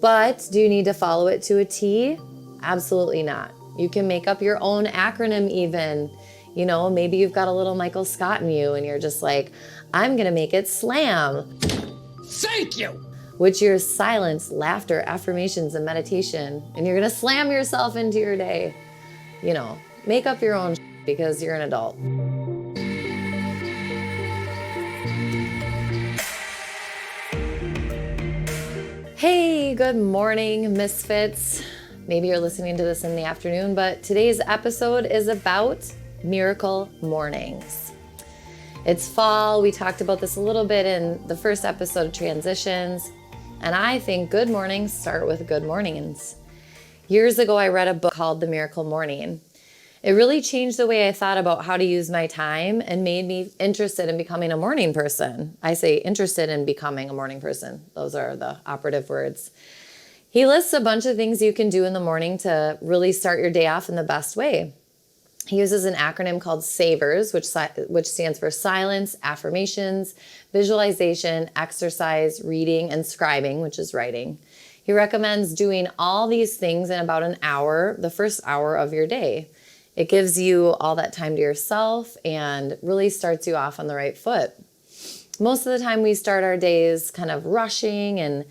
But do you need to follow it to a T? Absolutely not. You can make up your own acronym even. You know, maybe you've got a little Michael Scott in you and you're just like, I'm gonna make it SLAM. Thank you! Which is silence, laughter, affirmations, and meditation. And you're gonna slam yourself into your day. You know, make up your own because you're an adult. Hey, good morning, Misfits. Maybe you're listening to this in the afternoon, but today's episode is about miracle mornings. It's fall. We talked about this a little bit in the first episode of Transitions, and I think good mornings start with good mornings. Years ago, I read a book called The Miracle Morning. It really changed the way I thought about how to use my time and made me interested in becoming a morning person. I say interested in becoming a morning person. Those are the operative words. He lists a bunch of things you can do in the morning to really start your day off in the best way. He uses an acronym called SAVERS, which stands for silence, affirmations, visualization, exercise, reading, and scribing, which is writing. He recommends doing all these things in about an hour, the first hour of your day. It gives you all that time to yourself and really starts you off on the right foot. Most of the time we start our days kind of rushing and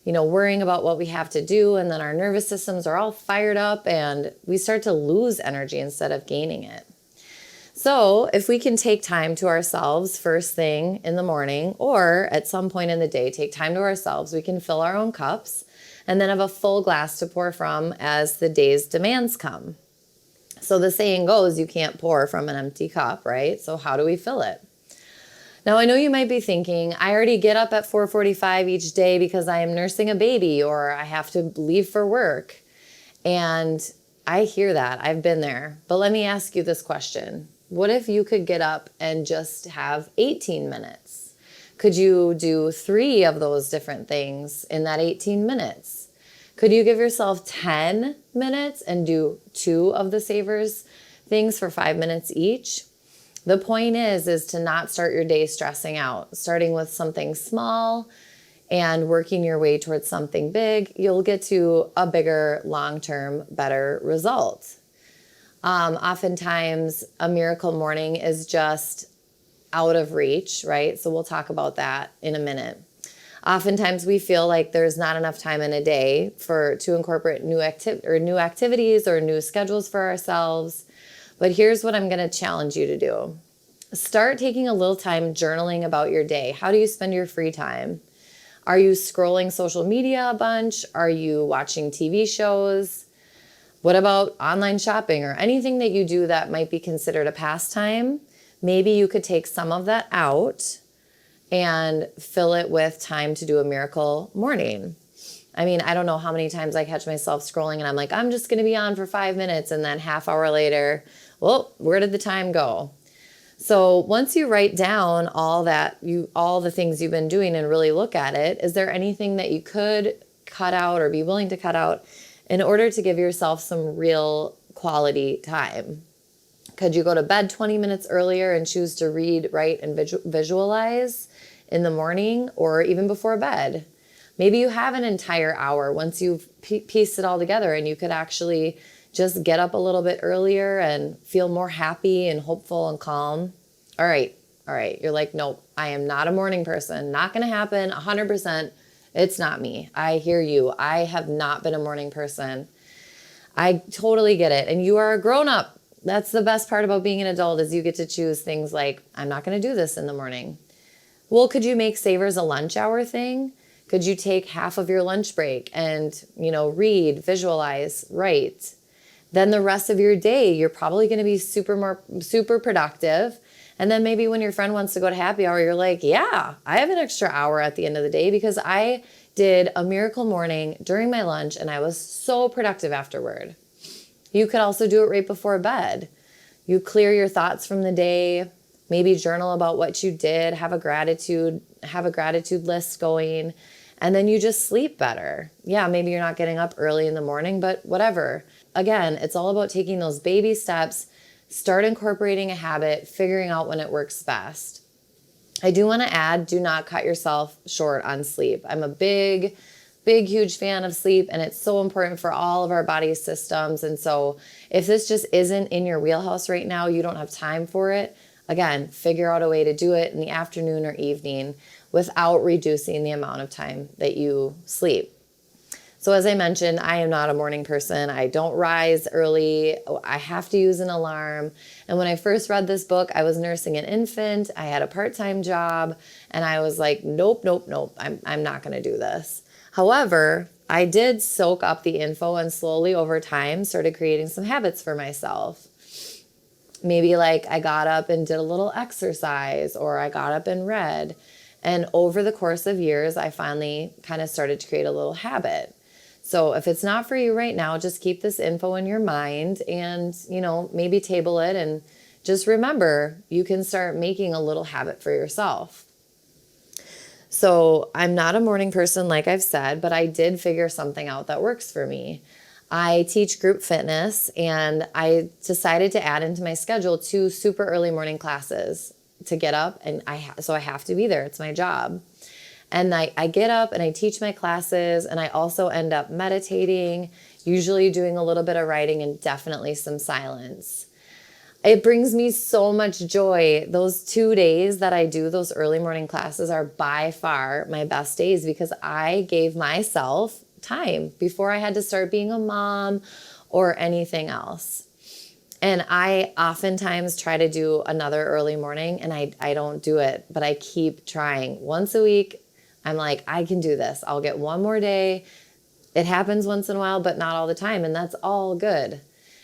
worrying about what we have to do, and then our nervous systems are all fired up and we start to lose energy instead of gaining it. So if we can take time to ourselves first thing in the morning or at some point in the day, take time to ourselves, we can fill our own cups and then have a full glass to pour from as the day's demands come. So the saying goes, you can't pour from an empty cup, right? So how do we fill it? Now, I know you might be thinking, I already get up at 4:45 each day because I am nursing a baby or I have to leave for work. And I hear that. I've been there. But let me ask you this question. What if you could get up and just have 18 minutes? Could you do 3 of those different things in that 18 minutes? Could you give yourself 10 minutes and do 2 of the savers things for 5 minutes each? The point is to not start your day stressing out. Starting with something small and working your way towards something big, you'll get to a bigger, long-term, better result. Oftentimes, a miracle morning is just out of reach, right? So we'll talk about that in a minute. Oftentimes, we feel like there's not enough time in a day to incorporate new activities or new schedules for ourselves. But here's what I'm going to challenge you to do. Start taking a little time journaling about your day. How do you spend your free time? Are you scrolling social media a bunch? Are you watching TV shows? What about online shopping or anything that you do that might be considered a pastime? Maybe you could take some of that out and fill it with time to do a miracle morning. I mean, I don't know how many times I catch myself scrolling and I'm like, I'm just going to be on for 5 minutes. And then half hour later, well, where did the time go? So once you write down all the things you've been doing and really look at it, is there anything that you could cut out or be willing to cut out in order to give yourself some real quality time? Could you go to bed 20 minutes earlier and choose to read, write, and visualize in the morning or even before bed? Maybe you have an entire hour once you've pieced it all together and you could actually just get up a little bit earlier and feel more happy and hopeful and calm. All right. You're like, nope, I am not a morning person. Not going to happen. 100%. It's not me. I hear you. I have not been a morning person. I totally get it. And you are a grown up. That's the best part about being an adult is you get to choose things like, I'm not going to do this in the morning. Well, could you make savers a lunch hour thing? Could you take half of your lunch break and, read, visualize, write? Then the rest of your day, you're probably going to be super productive. And then maybe when your friend wants to go to happy hour, you're like, yeah, I have an extra hour at the end of the day because I did a miracle morning during my lunch and I was so productive afterward. You could also do it right before bed. You clear your thoughts from the day, maybe journal about what you did, have a gratitude list going, and then you just sleep better. Yeah, maybe you're not getting up early in the morning, but whatever. Again, it's all about taking those baby steps, start incorporating a habit, figuring out when it works best. I do want to add, do not cut yourself short on sleep. I'm a big big, huge fan of sleep, and it's so important for all of our body systems. And so if this just isn't in your wheelhouse right now, you don't have time for it, again, figure out a way to do it in the afternoon or evening without reducing the amount of time that you sleep. So as I mentioned, I am not a morning person. I don't rise early. I have to use an alarm. And when I first read this book, I was nursing an infant. I had a part-time job, and I was like, nope. I'm not going to do this. However, I did soak up the info and slowly over time started creating some habits for myself. Maybe like I got up and did a little exercise, or I got up and read. And over the course of years, I finally kind of started to create a little habit. So if it's not for you right now, just keep this info in your mind and, maybe table it, and just remember you can start making a little habit for yourself. So I'm not a morning person, like I've said, but I did figure something out that works for me. I teach group fitness, and I decided to add into my schedule 2 super early morning classes to get up, and so I have to be there. It's my job. And I get up and I teach my classes, and I also end up meditating, usually doing a little bit of writing, and definitely some silence. It brings me so much joy. Those 2 days that I do those early morning classes are by far my best days, because I gave myself time before I had to start being a mom or anything else. And I oftentimes try to do another early morning, and I don't do it, but I keep trying. Once a week, I'm like, I can do this. I'll get one more day. It happens once in a while, but not all the time. And that's all good.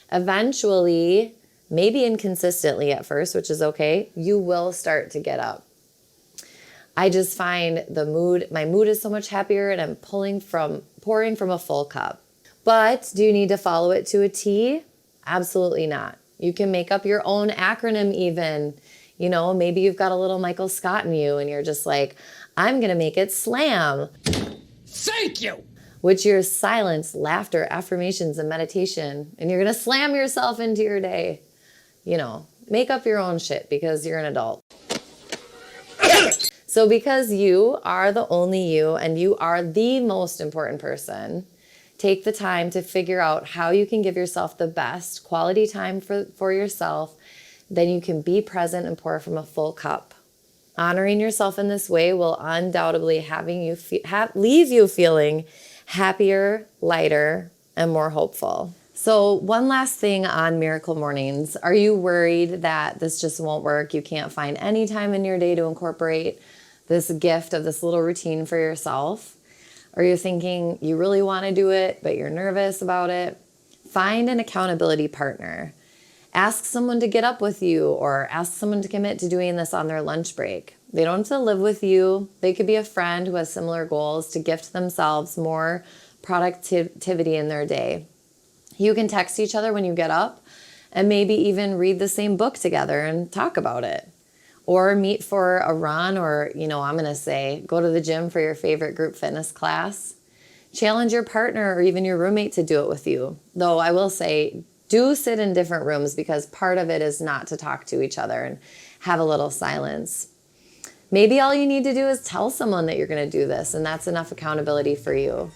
Eventually, maybe inconsistently at first, which is okay, you will start to get up. I just find my mood is so much happier, and I'm pouring from a full cup. But do you need to follow it to a T? Absolutely not. You can make up your own acronym even. Maybe you've got a little Michael Scott in you, and you're just like, I'm going to make it SLAM. Thank you. Which is silence, laughter, affirmations, and meditation. And you're going to slam yourself into your day. Make up your own shit because you're an adult. So because you are the only you, and you are the most important person, take the time to figure out how you can give yourself the best quality time for yourself. Then you can be present and pour from a full cup. Honoring yourself in this way will undoubtedly leave you feeling happier, lighter, and more hopeful. So one last thing on miracle mornings. Are you worried that this just won't work? You can't find any time in your day to incorporate this gift of this little routine for yourself? Or you're thinking you really want to do it, but you're nervous about it? Find an accountability partner. Ask someone to get up with you, or ask someone to commit to doing this on their lunch break. They don't have to live with you. They could be a friend who has similar goals to gift themselves more productivity in their day. You can text each other when you get up, and maybe even read the same book together and talk about it. Or meet for a run, or, I'm going to say, go to the gym for your favorite group fitness class. Challenge your partner or even your roommate to do it with you. Though I will say, do sit in different rooms, because part of it is not to talk to each other and have a little silence. Maybe all you need to do is tell someone that you're going to do this, and that's enough accountability for you.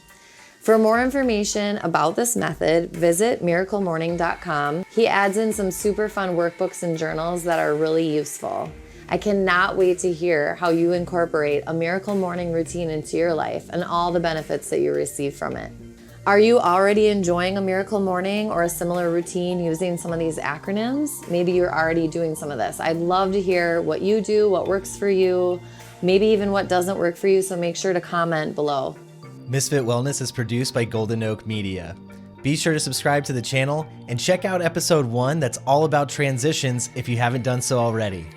For more information about this method, visit miraclemorning.com. He adds in some super fun workbooks and journals that are really useful. I cannot wait to hear how you incorporate a miracle morning routine into your life and all the benefits that you receive from it. Are you already enjoying a miracle morning or a similar routine using some of these acronyms? Maybe you're already doing some of this. I'd love to hear what you do, what works for you, maybe even what doesn't work for you, so make sure to comment below. MISSFIT Wellness is produced by Golden Oak Media. Be sure to subscribe to the channel and check out episode 1 that's all about transitions if you haven't done so already.